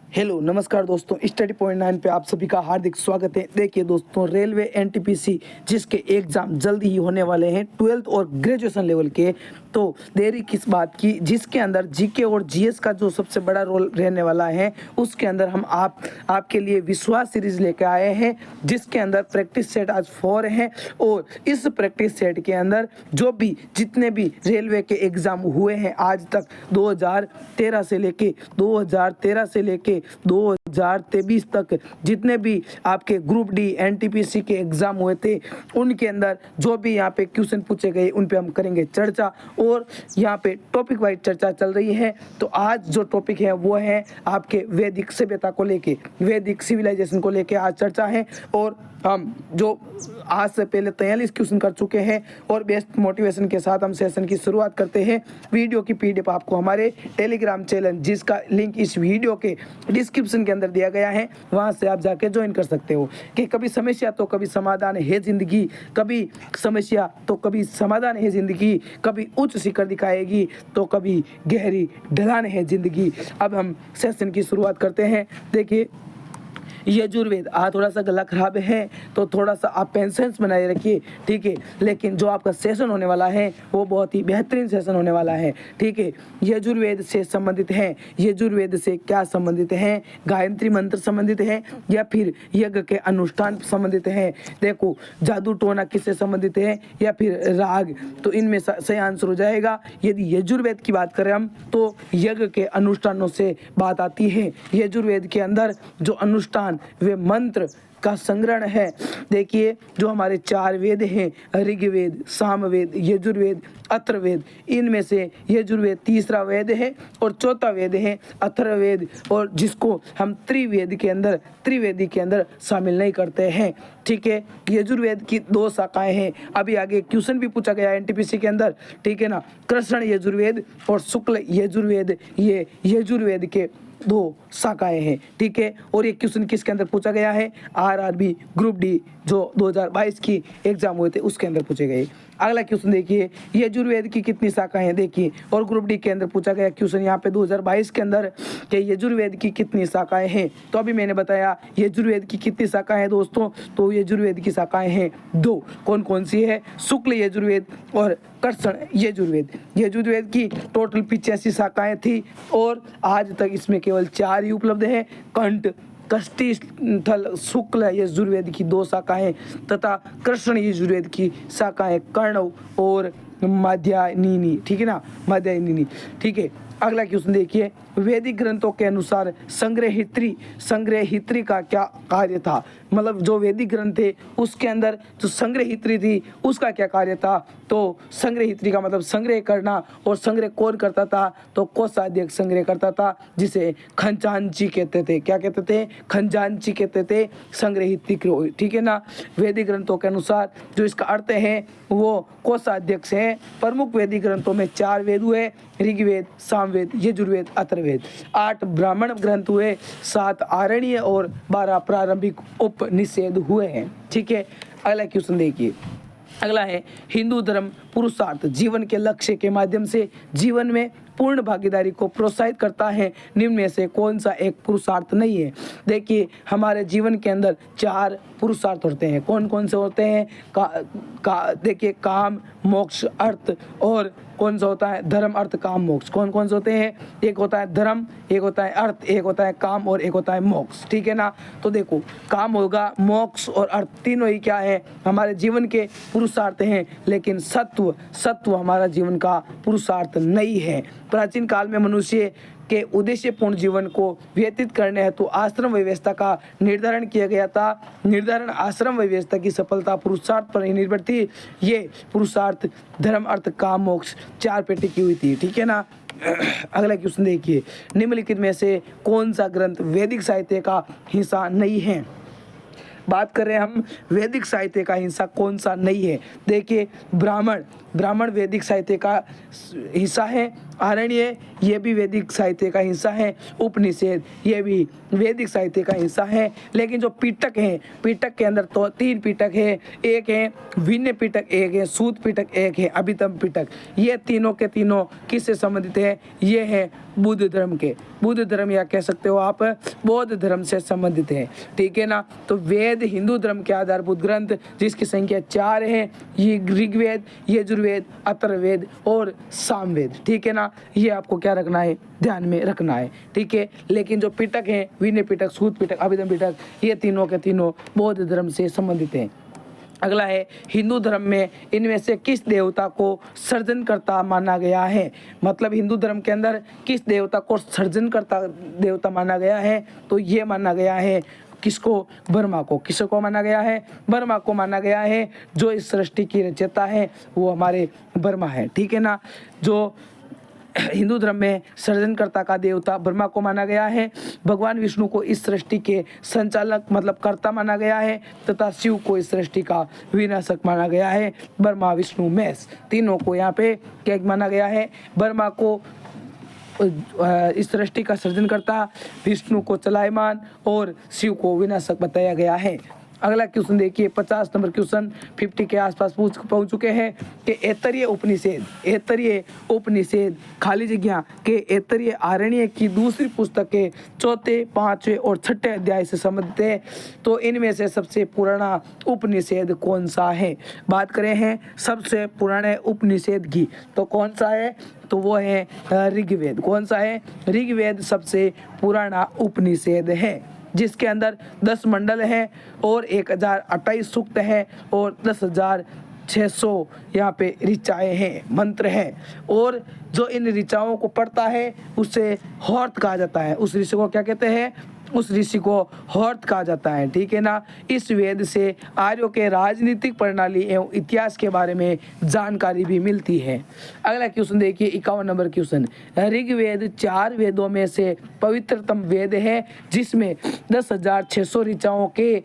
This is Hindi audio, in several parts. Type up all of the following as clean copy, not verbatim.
हेलो नमस्कार दोस्तों, स्टडी पॉइंट 9 पे आप सभी का हार्दिक स्वागत है। देखिए दोस्तों, रेलवे एनटीपीसी जिसके एग्ज़ाम जल्दी ही होने वाले हैं 12th और ग्रेजुएशन लेवल के, तो देरी किस बात की, जिसके अंदर जीके और जीएस का जो सबसे बड़ा रोल रहने वाला है उसके अंदर हम आपके लिए विश्वास सीरीज लेकर आए हैं, जिसके अंदर प्रैक्टिस सेट आज 4 हैं। और इस प्रैक्टिस सेट के अंदर जो भी जितने भी रेलवे के एग्ज़ाम हुए हैं आज तक 2013 से लेके 2023 तक जितने भी आपके ग्रुप डी एनटीपीसी के एग्ज़ाम हुए थे उनके अंदर जो भी यहाँ पे क्वेश्चन पूछे गए उन पे हम करेंगे चर्चा। और यहाँ पे टॉपिक वाइज चर्चा चल रही है। तो आज जो टॉपिक है वो है आपके वैदिक सभ्यता को लेके, वैदिक सिविलाइजेशन को लेके आज चर्चा है। और हम जो आज से पहले 43 क्वेश्चन कर चुके हैं और बेस्ट मोटिवेशन के साथ हम सेशन की शुरुआत करते हैं। वीडियो की पीडीएफ आपको हमारे टेलीग्राम चैनल, जिसका लिंक इस वीडियो के डिस्क्रिप्शन के अंदर दिया गया है, वहां से आप जाके ज्वाइन कर सकते हो। कि कभी समस्या तो कभी समाधान है जिंदगी, कभी समस्या तो कभी समाधान है जिंदगी, कभी उच्च शिखर दिखाएगी तो कभी गहरी ढलान है जिंदगी। अब हम सेशन की शुरुआत करते हैं। देखिए, यजुर्वेद, थोड़ा सा गला खराब है तो थोड़ा सा आप पेशेंस बनाए रखिए, ठीक है। लेकिन जो आपका सेशन होने वाला है वो बहुत ही बेहतरीन सेशन होने वाला है, ठीक है। यजुर्वेद से संबंधित है, यजुर्वेद से क्या संबंधित है, गायत्री मंत्र संबंधित है या फिर यज्ञ के अनुष्ठान संबंधित है। देखो, जादू टोना किससे संबंधित है या फिर राग, तो इनमें सही आंसर हो जाएगा। यदि यजुर्वेद की बात करें हम तो यज्ञ के अनुष्ठानों से बात आती है। यजुर्वेद के अंदर जो अनुष्ठान वे मंत्र का संग्रहण है। देखिए, जो हमारे 4 वेद हैं, ऋग्वेद, सामवेद, यजुर्वेद, अथर्ववेद, इनमें से यजुर्वेद तीसरा वेद है और चौथा वेद है अथर्ववेद, और जिसको हम त्रिवेदी के अंदर शामिल नहीं करते हैं, ठीक है। यजुर्वेद की 2 शाखाएं हैं। अभी आगे क्वेश्चन भी पूछा गया एनटीपीसी के अंदर, ठीक है ना। कृष्ण यजुर्वेद और शुक्ल यजुर्वेद, ये यजुर्वेद के 2 शाखाएं हैं, ठीक है। और ये क्वेश्चन किसके अंदर पूछा गया है, आरआरबी ग्रुप डी जो 2022 की एग्जाम हुए थे उसके अंदर पूछे गए। अगला क्वेश्चन देखिए, यजुर्वेद की कितनी शाखाएं हैं, देखिए। और ग्रुप डी के अंदर पूछा गया क्वेश्चन यहाँ पे 2022 के अंदर कि यजुर्वेद की कितनी शाखाएं हैं। तो अभी मैंने बताया यजुर्वेद की कितनी शाखाएं हैं दोस्तों, तो यजुर्वेद की शाखाएं हैं 2। कौन कौन सी है, शुक्ल यजुर्वेद और कृष्ण यजुर्वेद। यजुर्वेद की टोटल 85 शाखाएं थी और आज तक इसमें केवल 4 ही उपलब्ध है। कंठ, कष्टी स्थल, शुक्ल यजुर्वेद की 2 शाखाएं तथा कृष्ण यजुर्वेद की शाखाएं कर्णव और माध्यायनी, ठीक है ना, माध्यायनी, ठीक है। अगला क्वेश्चन देखिए, वैदिक ग्रंथों के अनुसार संग्रहित्री का क्या कार्य था। मतलब जो वैदिक ग्रंथ थे उसके अंदर जो संग्रहित्री थी उसका क्या कार्य था। तो संग्रहित्री का मतलब संग्रह करना, और संग्रह कौन करता था, तो कोषाध्यक्ष संग्रह करता था, जिसे खजांची कहते थे। क्या कहते थे, खजांची कहते थे संग्रहित्री को, ठीक है ना। वैदिक ग्रंथों के अनुसार जो इसका अर्थ है वो कोषाध्यक्ष है। प्रमुख वैदिक ग्रंथों में 4 वेद हुए, ऋग्वेद, सामवेद, यजुर्वेद, अथर्ववेद। 8 ब्राह्मण ग्रंथ हुए, 7 आरण्य और 12 प्रारंभिक उपनिषद हुए हैं, ठीक है। अगला क्वेश्चन देखिए, अगला है हिंदू धर्म पुरुषार्थ जीवन के लक्ष्य के माध्यम से जीवन में पूर्ण भागीदारी को प्रोत्साहित करता है, निम्न में से कौन सा एक पुरुषार्थ नहीं है। देखिए, हमारे जीवन के अंदर 4 पुरुषार्थ होते हैं। कौन कौन से होते हैं, देखिए, काम, मोक्ष, अर्थ, और कौन सा होता है, धर्म, अर्थ, काम, मोक्ष। कौन कौन से होते हैं, एक होता है धर्म, एक होता है अर्थ, एक होता है काम और एक होता है मोक्ष, ठीक है ना। तो देखो, काम होगा, मोक्ष और अर्थ तीनों ही क्या है, हमारे जीवन के पुरुषार्थ हैं। लेकिन सत्व हमारा जीवन का पुरुषार्थ नहीं है। प्राचीन काल में मनुष्य के उद्देश्यपूर्ण जीवन को व्यतीत करने हेतु आश्रम व्यवस्था का निर्धारण किया गया था। निर्धारण आश्रम व्यवस्था की सफलता पुरुषार्थ पर ही निर्भर थी। ये पुरुषार्थ धर्म, अर्थ, काम, मोक्ष 4 पे टिकी हुई थी, ठीक है ना। अगला क्वेश्चन देखिए, निम्नलिखित में से कौन सा ग्रंथ वैदिक साहित्य का हिस्सा नहीं है। बात कर रहे हैं हम वैदिक साहित्य का हिस्सा कौन सा नहीं है। देखिए, ब्राह्मण वैदिक साहित्य का हिस्सा है, आरण्य ये भी वैदिक साहित्य का हिस्सा है, उपनिषद ये भी वैदिक साहित्य का हिस्सा है। लेकिन जो पिटक है, पिटक के अंदर तो 3 पिटक है, एक है विनय पिटक, एक है सूत पिटक, एक है अभिधम पिटक। ये तीनों के तीनों किससे संबंधित है? ये है बुद्ध धर्म के, बुद्ध धर्म या कह सकते हो आप बौद्ध धर्म से संबंधित है, ठीक है ना। तो वेद हिंदू धर्म के आधारभूत ग्रंथ जिसकी संख्या 4 है, ये ऋग्वेद, यजुर्वेद, अथर्ववेद और सामवेद, ठीक है ना। ये आपको क्या रखना है? ध्यान में रखना है, ठीक है। लेकिन जो पिटक है, विनय पिटक, सूत पिटक, अभिधम पिटक, ये तीनों के तीनों बौद्ध धर्म से संबंधित हैं। अगला है हिंदू धर्म में इनमें से किस देवता को सृजनकर्ता माना गया है? मतलब हिंदू धर्म के अंदर किस देवता को सृजनकर्ता देवता माना गया है? तो ये माना गया है किसको? ब्रह्मा को। किसको माना गया है? ब्रह्मा को माना गया है। जो इस सृष्टि की रचयिता है वो हमारे ब्रह्मा है, ठीक है ना। जो हिंदू धर्म में सृजनकर्ता का देवता ब्रह्मा को माना गया है। भगवान विष्णु को इस सृष्टि के संचालक मतलब कर्ता माना गया है तथा शिव को इस सृष्टि का विनाशक माना गया है। ब्रह्मा, विष्णु, महेश तीनों को यहाँ पे क्या माना गया है? ब्रह्मा को इस सृष्टि का सृजनकर्ता, विष्णु को चलायमान और शिव को विनाशक बताया गया है। अगला क्वेश्चन देखिए, 50 नंबर क्वेश्चन 50 के आसपास पहुंच चुके हैं कि ऐतरेय उपनिषद खाली जगह के ऐतरेय आरण्य की दूसरी पुस्तक के 4, 5 और 6 अध्याय से संबंधित है। तो इनमें से सबसे पुराना उपनिषद कौन सा है? बात करें हैं सबसे पुराने उपनिषद की, तो कौन सा है? तो वो है ऋग्वेद। कौन सा है? ऋग्वेद सबसे पुराना उपनिषद है, जिसके अंदर 10 मंडल हैं और 1028 सूक्त हैं और 10,600 यहाँ पे ऋचाएँ हैं, मंत्र हैं। और जो इन ऋचाओं को पढ़ता है उसे होर्त कहा जाता है। उस ऋषि को क्या कहते हैं? उस ऋषि को होर्त कहा जाता है, ठीक है ना। इस वेद से आर्यों के राजनीतिक प्रणाली एवं इतिहास के बारे में जानकारी भी मिलती है। अगला क्वेश्चन देखिए, 51 नंबर क्वेश्चन। ऋग्वेद 4 वेदों में से पवित्रतम वेद है, जिसमें 10,600 ऋचाओं के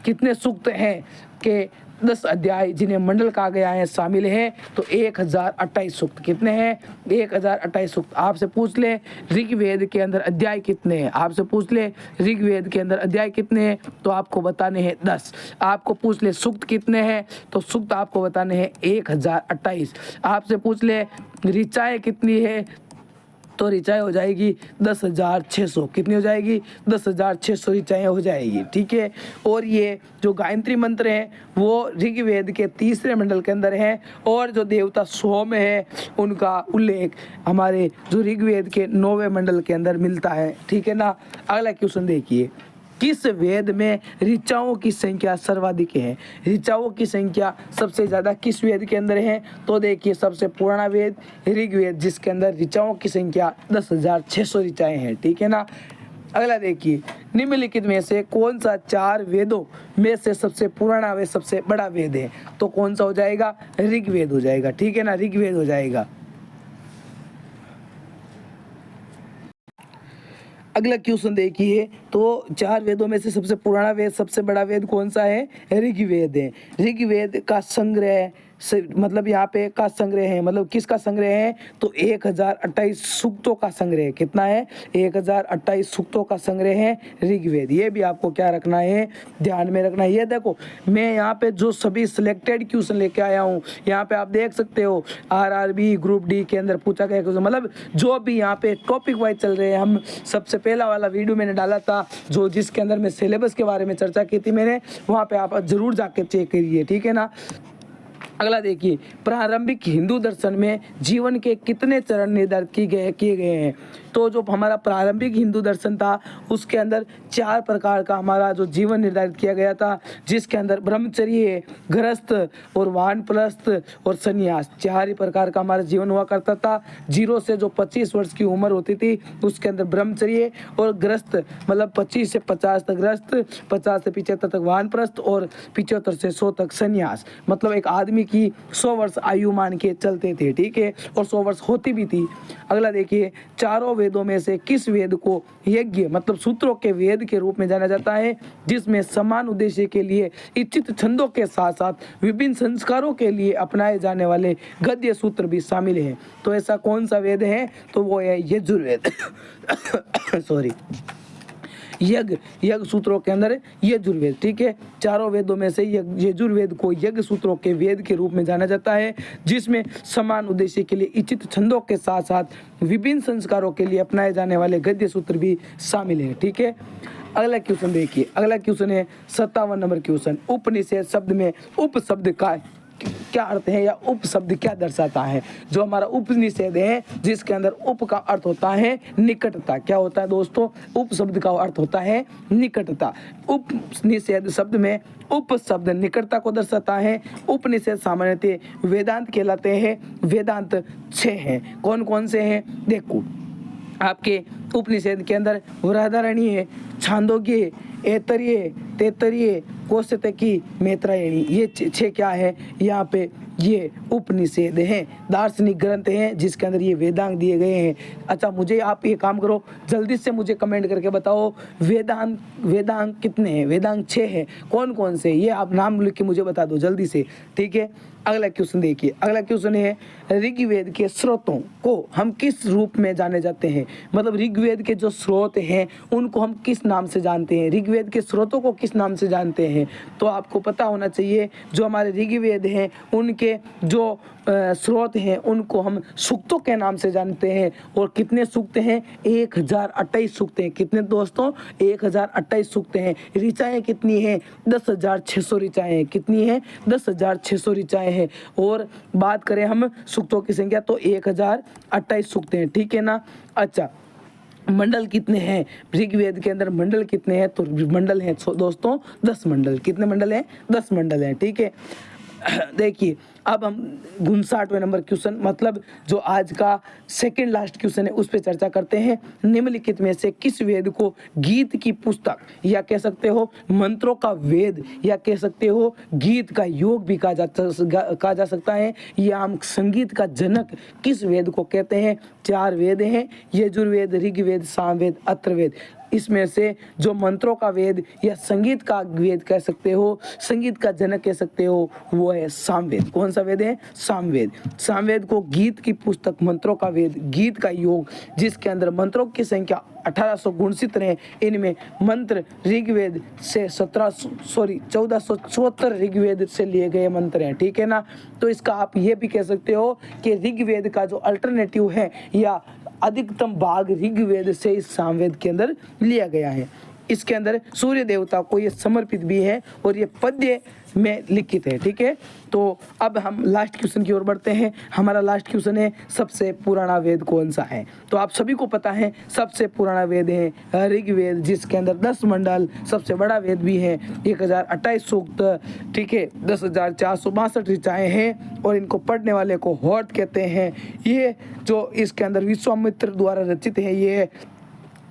कितने सूक्त हैं के 10 अध्याय जिन्हें मंडल कहा गया है शामिल हैं। तो 1028 सूक्त कितने हैं? 1028 सूक्त। आपसे पूछ ले ऋग्वेद के अंदर अध्याय कितने हैं? आपसे पूछ ले ऋग्वेद के अंदर अध्याय कितने हैं? तो आपको बताने हैं 10। आपको पूछ ले सूक्त कितने हैं? तो सूक्त आपको बताने हैं 1028। आपसे पूछ ले ऋचाएँ कितनी है? तो ऋचाएँ हो जाएगी 10,600। कितनी हो जाएगी? 10,600 ऋचाएँ हो जाएगी, ठीक है। और ये जो गायत्री मंत्र हैं वो ऋग्वेद के 3रे मंडल के अंदर है, और जो देवता सोम है उनका उल्लेख हमारे जो ऋग्वेद के 9वें मंडल के अंदर मिलता है, ठीक है ना। अगला क्वेश्चन देखिए, किस वेद में ऋचाओं की संख्या सर्वाधिक है? ऋचाओं की संख्या सबसे ज़्यादा किस वेद के अंदर है? तो देखिए सबसे पुराना वेद ऋग्वेद, जिसके अंदर ऋचाओं की संख्या 10,600 ऋचाएँ हैं, ठीक है ना। अगला देखिए, निम्नलिखित में से कौन सा 4 वेदों में से सबसे पुराना व सबसे बड़ा वेद है? तो कौन सा हो जाएगा? ऋग्वेद हो जाएगा, ठीक है ना, ऋग्वेद हो जाएगा। अगला क्वेश्चन देखिए, तो 4 वेदों में से सबसे पुराना वेद, सबसे बड़ा वेद कौन सा है? ऋग्वेद है। ऋग्वेद का संग्रह मतलब यहाँ पे का संग्रह है, मतलब किसका संग्रह है? तो 1028 सूक्तों का संग्रह। कितना है? 1028 सूक्तों का संग्रह है ऋग्वेद। ये भी आपको क्या रखना है? ध्यान में रखना है। ये देखो मैं यहाँ पे जो सभी सिलेक्टेड क्वेश्चन लेके आया हूँ, यहाँ पे आप देख सकते हो RRB ग्रुप डी के अंदर पूछा गया क्वेश्चन, मतलब जो भी यहाँ पे टॉपिक वाइज चल रहे हैं। हम सबसे पहला वाला वीडियो मैंने डाला था जो जिसके अंदर मैं सिलेबस के बारे में चर्चा की थी मैंने, वहाँ पे आप जरूर जाके चेक करिए, ठीक है ना। अगला देखिए, प्रारंभिक हिंदू दर्शन में जीवन के कितने चरण निर्धारित किए गए हैं? तो जो हमारा प्रारंभिक हिंदू दर्शन था उसके अंदर 4 प्रकार का हमारा जो जीवन निर्धारित किया गया था, जिसके अंदर ब्रह्मचर्य, गृहस्थ और वानप्रस्थ और संन्यास 4 ही प्रकार का हमारा जीवन हुआ करता था। 0 से जो 25 वर्ष की उम्र होती थी उसके अंदर ब्रह्मचर्य और गृहस्थ मतलब 25 से 50 तक गृहस्थ, 50 से 75 तक वानप्रस्थ और 75 से 100 तक संन्यास। मतलब एक आदमी की 100 वर्ष आयु मान के चलते थे, ठीक है, और 100 वर्ष होती भी थी। अगला देखिए, चारों वेदों में से किस वेद को यज्ञ मतलब सूत्रों के वेद के रूप में जाना जाता है, जिसमें समान उद्देश्य के लिए इच्छित छंदों के साथ साथ विभिन्न संस्कारों के लिए अपनाए जाने वाले गद्य सूत्र भी शामिल हैं। तो ऐसा कौन सा वेद है? तो वो है यजुर्वेद। सॉरी, यज्ञ सूत्रों के अंदर यजुर्वेद। ठीक है, चारों वेदों में से यजुर्वेद को यज्ञ सूत्रों के वेद के रूप में जाना जाता है, जिसमें समान उद्देश्य के लिए इच्छित छंदों के साथ साथ विभिन्न संस्कारों के लिए अपनाए जाने वाले गद्य सूत्र भी शामिल हैं। ठीक है, अगला क्वेश्चन देखिए। अगला क्वेश्चन है 57 नंबर क्वेश्चन। उपनिषद शब्द में उप शब्द का क्या अर्थ है या उप शब्द क्या दर्शाता है? जो हमारा उपनिषद है जिसके अंदर उप का अर्थ होता है निकटता। क्या होता है दोस्तों? उप शब्द का अर्थ होता है निकटता। उपनिषद शब्द में उप शब्द निकटता को दर्शाता है। उपनिषद सामान्यतः वेदांत कहलाते हैं। वेदांत 6 हैं। कौन कौन से हैं? देखो, आपके उपनिषद के अंदर बृहदारण्यक, छांदोग्य, ऐतरेय, तैत्तिरीय, कौशिकी, मैत्रेयी, ये 6 क्या है यहाँ पे? ये उपनिषद हैं, दार्शनिक ग्रंथ हैं जिसके अंदर ये वेदांग दिए गए हैं। अच्छा, मुझे आप ये काम करो, जल्दी से मुझे कमेंट करके बताओ वेदांग कितने हैं? वेदांग 6 हैं। कौन कौन से? ये आप नाम लिख के मुझे बता दो जल्दी से। ठीक है, अगला क्वेश्चन देखिए। अगला क्वेश्चन है ऋग्वेद के स्रोतों को हम किस रूप में जाने जाते हैं? मतलब ऋग्वेद के जो स्रोत हैं उनको हम किस नाम से जानते हैं? ऋग्वेद के स्रोतों को किस नाम से जानते हैं? तो आपको पता होना चाहिए, जो हमारे ऋग्वेद हैं उनके जो स्रोत हैं उनको हम सूक्तों के नाम से जानते हैं। और कितने सूक्त हैं? 1028 सूक्त हैं। कितने दोस्तों? 1028 सूक्त हैं। ऋचाएँ कितनी हैं? 10,600 ऋचाएँ हैं। कितनी हैं? 10,600 ऋचाएँ हैं। और बात करें हम सूक्तों की संख्या तो 1028 सूक्त हैं। ठीक है ना? अच्छा, मंडल कितने हैं ऋग्वेद के अंदर? मंडल कितने हैं? तो मंडल हैं दोस्तों 10 मंडल। कितने मंडल हैं? 10 मंडल हैं। ठीक है, देखिए अब हम 59वें नंबर क्वेश्चन, मतलब जो आज का सेकंड लास्ट क्वेश्चन है, उस पर चर्चा करते हैं। निम्नलिखित में से किस वेद को गीत की पुस्तक या कह सकते हो मंत्रों का वेद या कह सकते हो गीत का योग भी कहा जा सकता है, या हम संगीत का जनक किस वेद को कहते हैं? 4 वेद हैं, यजुर्वेद, ऋग्वेद, सामवेद, अथर्ववेद। इसमें से जो मंत्रों का वेद या संगीत का वेद कह सकते हो, संगीत का जनक कह सकते हो, वो है सामवेद। कौन सा वेद है? सामवेद। सामवेद को गीत की पुस्तक, मंत्रों का वेद, गीत का योग, जिसके अंदर मंत्रों की संख्या 1869 रहे। इनमें मंत्र ऋग्वेद से 1474 ऋग्वेद से लिए गए मंत्र हैं। ठीक है ना? तो इसका आप ये भी कह सकते हो कि ऋग्वेद का जो अल्टरनेटिव है या अधिकतम भाग ऋग्वेद से इस सामवेद के अंदर लिया गया है। इसके अंदर सूर्य देवता को ये समर्पित भी है और ये पद्य में लिखित है। ठीक है, तो अब हम लास्ट क्वेश्चन की ओर बढ़ते हैं। हमारा लास्ट क्वेश्चन है सबसे पुराना वेद कौन सा है? तो आप सभी को पता है सबसे पुराना वेद है ऋग्वेद, जिसके अंदर 10 मंडल, सबसे बड़ा वेद भी है, 1028 सूक्त। ठीक है, 10,462 ऋचाएँ हैं और इनको पढ़ने वाले को होत कहते हैं। ये जो इसके अंदर विश्वामित्र द्वारा रचित है। ये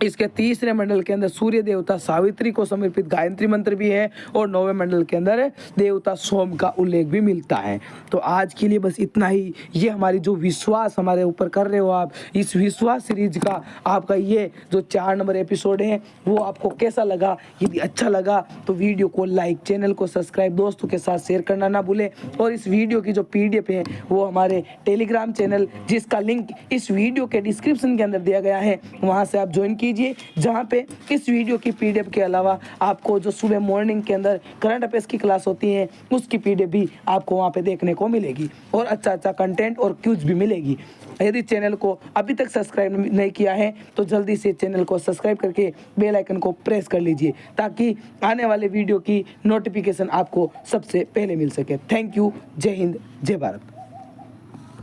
इसके 3रे मंडल के अंदर सूर्य देवता सावित्री को समर्पित गायत्री मंत्र भी है और 9वें मंडल के अंदर देवता सोम का उल्लेख भी मिलता है। तो आज के लिए बस इतना ही। ये हमारी जो विश्वास हमारे ऊपर कर रहे हो आप, इस विश्वास सीरीज का आपका ये जो 4 नंबर एपिसोड है वो आपको कैसा लगा? यदि अच्छा लगा तो वीडियो को लाइक, चैनल को सब्सक्राइब, दोस्तों के साथ शेयर करना ना भूलें। और इस वीडियो की जो PDF है वो हमारे टेलीग्राम चैनल, जिसका लिंक इस वीडियो के डिस्क्रिप्शन के अंदर दिया गया है, वहाँ से आप ज्वाइन कीजिए, जहाँ पे इस वीडियो की PDF के अलावा आपको जो सुबह मॉर्निंग के अंदर करंट अफेयर्स की क्लास होती है उसकी PDF भी आपको वहाँ पे देखने को मिलेगी और अच्छा कंटेंट और क्यूज भी मिलेगी। यदि चैनल को अभी तक सब्सक्राइब नहीं किया है तो जल्दी से चैनल को सब्सक्राइब करके बेल आइकन को प्रेस कर लीजिए, ताकि आने वाले वीडियो की नोटिफिकेशन आपको सबसे पहले मिल सके। Thank you. जय हिंद, जय भारत।